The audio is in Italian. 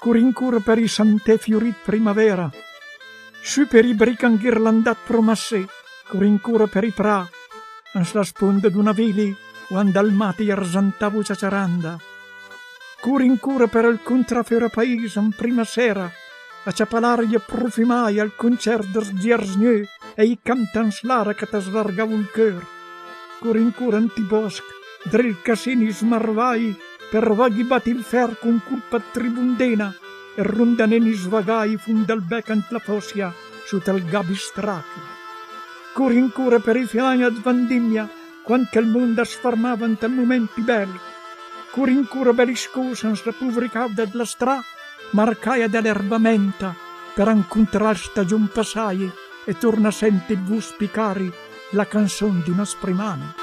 Curincur per i sante fiorit primavera, su per i bric enghirlandat promassé, curincur per i pra, ans la sponda d'una vili, quando al mati arzantavo ciaceranda. Curincur per il contrafera paese in prima sera, a ciapalare profumai al concert dels giarsgneux e i cantans l'ara che t'eslargavo il cœur. Curincur antibosc, dril casini smarvai, per vaghi bati il fer con culpa tribundena, e rondaneni svagai fund del bec ant la fossia, sotto il gabi strachi. Curincura per i fiani ad vendimia, quando che il mondo sfarmava ant il moment più bello. Curincura per i scusans la puvricauda della stra, marcaia dell'erbamenta, per incontrare stagion passai, e torna a sentire vos picari la canzone di una sprimana.